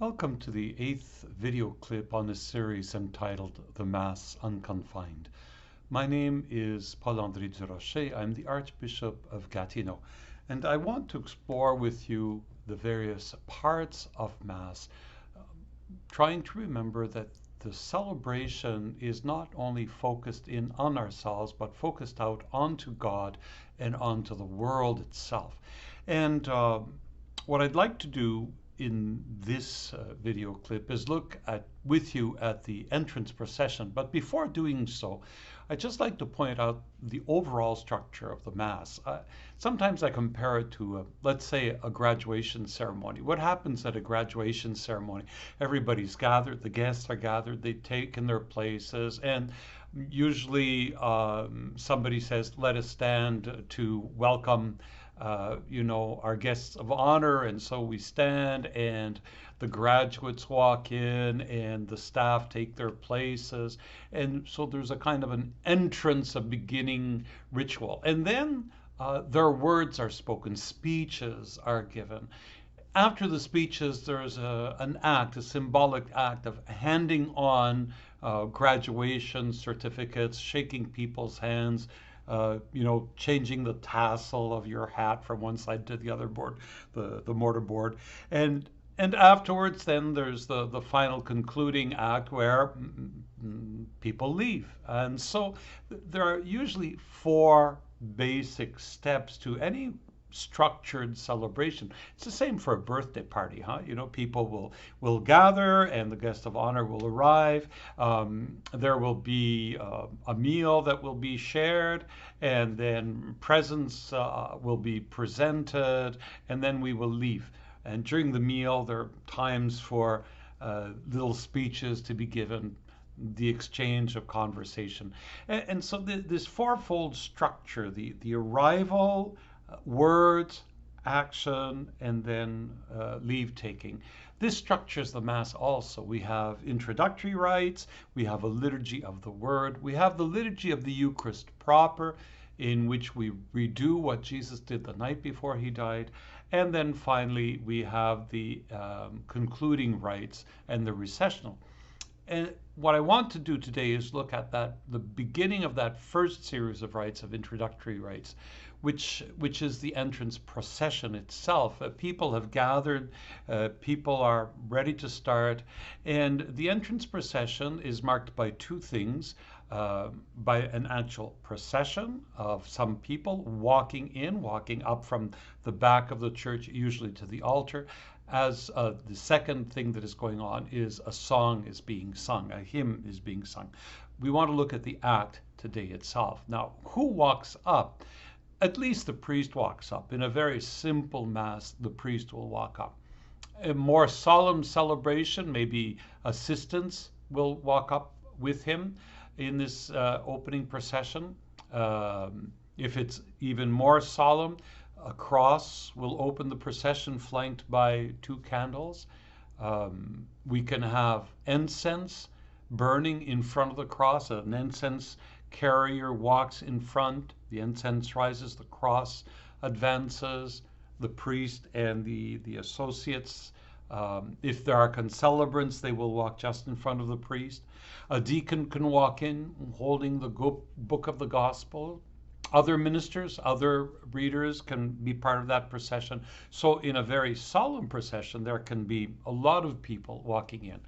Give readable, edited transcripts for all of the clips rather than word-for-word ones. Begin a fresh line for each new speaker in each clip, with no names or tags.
Welcome to the 8th video clip on this series entitled The Mass Unconfined. My name is Paul-André Durocher. I'm the Archbishop of Gatineau, and I want to explore with you the various parts of Mass, trying to remember that the celebration is not only focused in on ourselves, but focused out onto God and onto the world itself. And what I'd like to do in this video clip is look with you at the entrance procession. But before doing so, I'd just like to point out the overall structure of the Mass. Sometimes I compare it to, let's say, a graduation ceremony. What happens at a graduation ceremony? Everybody's gathered, the guests are gathered, they take in their places, and usually somebody says, let us stand to welcome our guests of honor, and so we stand and the graduates walk in and the staff take their places, and so there's a kind of an entrance, a beginning ritual, and then their words are spoken, speeches are given. After the speeches, there's an act, a symbolic act of handing on graduation certificates, shaking people's hands, changing the tassel of your hat from one side to the other board, the mortar board. And afterwards, then there's the final concluding act where people leave. And so there are usually four basic steps to any structured celebration. It's the same for a birthday party, huh? People will gather and the guest of honor will arrive. There will be a meal that will be shared, and then presents will be presented, and then we will leave. And during the meal, there are times for little speeches to be given, the exchange of conversation. And so this fourfold structure, the arrival, words, action, and then leave taking. This structures the Mass also. We have introductory rites, we have a liturgy of the Word, we have the liturgy of the Eucharist proper, in which we redo what Jesus did the night before he died, and then finally we have the concluding rites and the recessional. And what I want to do today is look at the beginning of that first series of rites, of introductory rites, which is the entrance procession itself. People have gathered, people are ready to start, and the entrance procession is marked by two things. By an actual procession of some people walking up from the back of the church, usually to the altar. As the second thing that is going on is a song is being sung, a hymn is being sung. We want to look at the act today itself. Now, who walks up? At least the priest walks up. In a very simple Mass, the priest will walk up. A more solemn celebration, maybe assistants will walk up with him in this opening procession. If it's even more solemn, a cross will open the procession flanked by two candles. We can have incense burning in front of the cross. An incense carrier walks in front. The incense rises, the cross advances, the priest and the associates. If there are concelebrants, they will walk just in front of the priest. A deacon can walk in holding the book of the gospel. Other ministers, other readers can be part of that procession. So in a very solemn procession, there can be a lot of people walking in.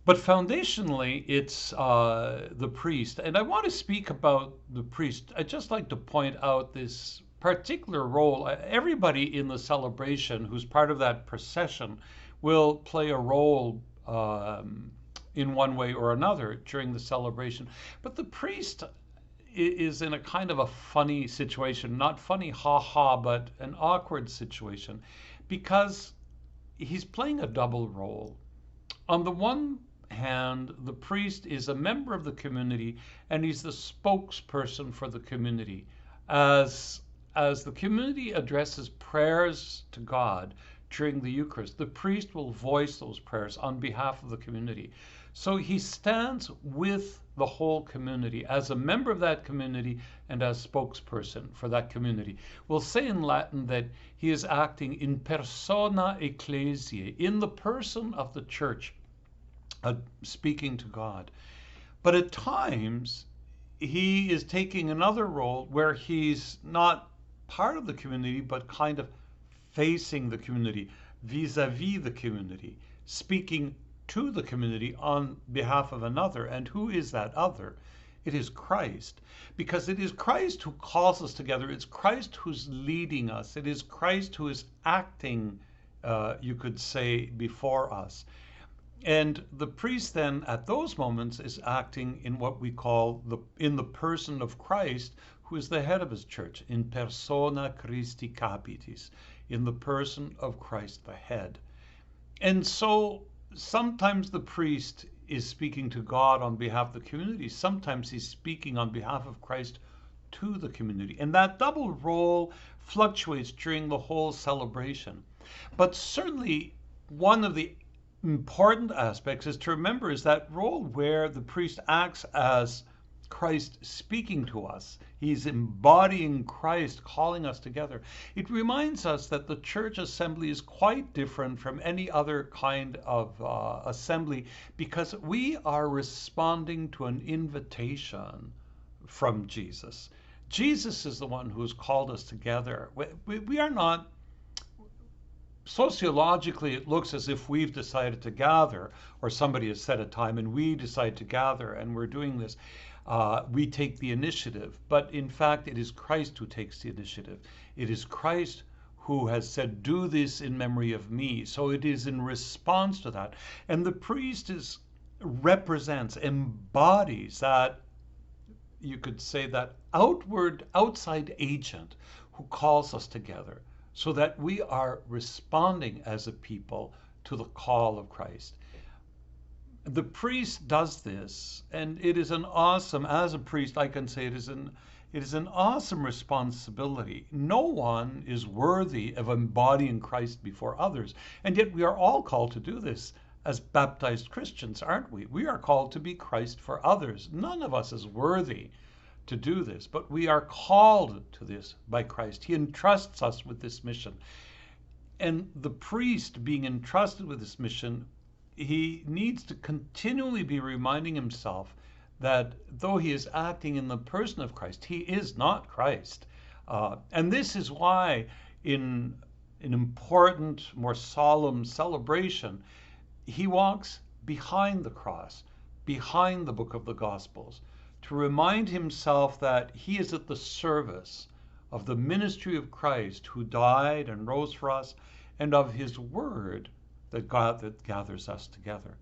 But foundationally, it's the priest. And I want to speak about the priest. I'd just like to point out this particular role. Everybody in the celebration who's part of that procession will play a role in one way or another during the celebration. But the priest is in a kind of a funny situation, not funny, ha-ha, but an awkward situation, because he's playing a double role. On the one hand, the priest is a member of the community, and he's the spokesperson for the community. As the community addresses prayers to God during the Eucharist, the priest will voice those prayers on behalf of the community. So he stands with the whole community as a member of that community and as spokesperson for that community. We'll say in Latin that he is acting in persona ecclesiae, in the person of the church, speaking to God. But at times, he is taking another role where he's not part of the community, but kind of facing the community, vis-a-vis the community, speaking to the community on behalf of another. And who is that other? It is Christ, because it is Christ who calls us together. It's Christ who's leading us. It is Christ who is acting, you could say, before us. And the priest then, at those moments, is acting in what we call in the person of Christ, who is the head of his church, in persona Christi capitis, in the person of Christ the head. And so sometimes the priest is speaking to God on behalf of the community. Sometimes he's speaking on behalf of Christ to the community. And that double role fluctuates during the whole celebration. But certainly one of the important aspects is to remember is that role where the priest acts as Christ speaking to us. He's embodying Christ, calling us together. It reminds us that the church assembly is quite different from any other kind of assembly, because we are responding to an invitation from Jesus. Jesus is the one who's called us together. We are not, sociologically, it looks as if we've decided to gather, or somebody has set a time and we decide to gather and we're doing this. We take the initiative, but in fact, it is Christ who takes the initiative. It is Christ who has said, do this in memory of me. So it is in response to that. And the priest represents, embodies that, you could say, that outside agent who calls us together, so that we are responding as a people to the call of Christ. The priest does this, and it is an awesome, as a priest, I can say it is an awesome responsibility. No one is worthy of embodying Christ before others, and yet we are all called to do this as baptized Christians, aren't we? We are called to be Christ for others. None of us is worthy to do this, but we are called to this by Christ. He entrusts us with this mission. And the priest, being entrusted with this mission, he needs to continually be reminding himself that though he is acting in the person of Christ, he is not Christ. And this is why in an important, more solemn celebration, he walks behind the cross, behind the book of the Gospels, to remind himself that he is at the service of the ministry of Christ, who died and rose for us, and of his word that gathers us together.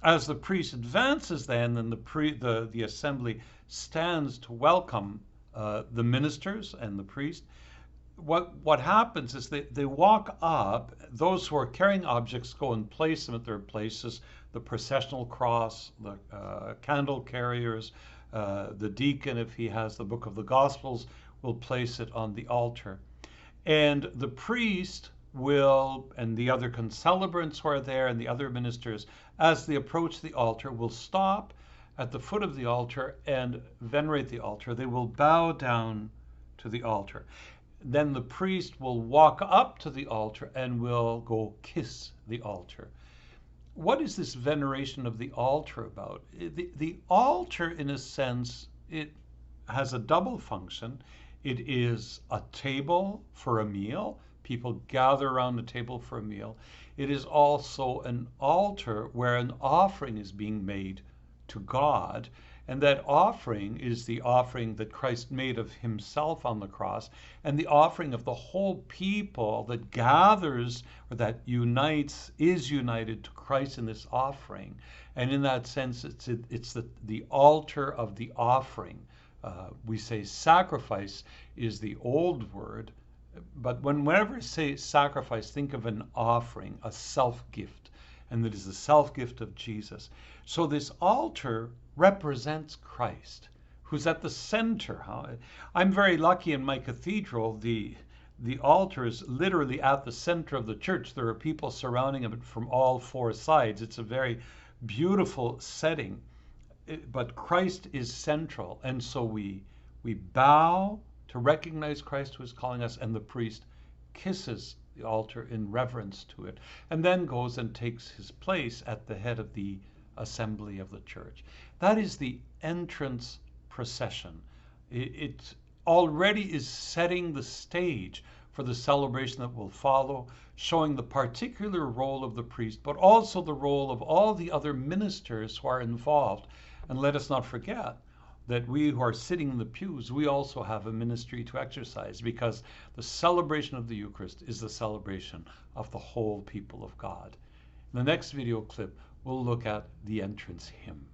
As the priest advances then, and the assembly stands to welcome the ministers and the priest, what happens is they walk up. Those who are carrying objects go and place them at their places. The processional cross, the candle carriers, the deacon, if he has the book of the Gospels, will place it on the altar. And the priest will, and the other concelebrants who are there, and the other ministers, as they approach the altar, will stop at the foot of the altar and venerate the altar. They will bow down to the altar. Then the priest will walk up to the altar and will go kiss the altar. What is this veneration of the altar about? The altar, in a sense, it has a double function. It is a table for a meal. People gather around the table for a meal. It is also an altar where an offering is being made to God. And that offering is the offering that Christ made of himself on the cross, and the offering of the whole people that gathers, or that is united to Christ in this offering. And in that sense, it's the altar of the offering. We say sacrifice is the old word, but whenever we say sacrifice, think of an offering, a self-gift, and that is the self-gift of Jesus. So this altar represents Christ, who's at the center. I'm very lucky in my cathedral. The the altar is literally at the center of the church. There are people surrounding it from all four sides. It's a very beautiful setting. But Christ is central, and so we bow to recognize Christ who is calling us, and the priest kisses the altar in reverence to it, and then goes and takes his place at the head of the assembly of the church. That is the entrance procession. It already is setting the stage for the celebration that will follow, showing the particular role of the priest, but also the role of all the other ministers who are involved. And let us not forget that we who are sitting in the pews, we also have a ministry to exercise, because the celebration of the Eucharist is the celebration of the whole people of God. In the next video clip, we'll look at the entrance hymn.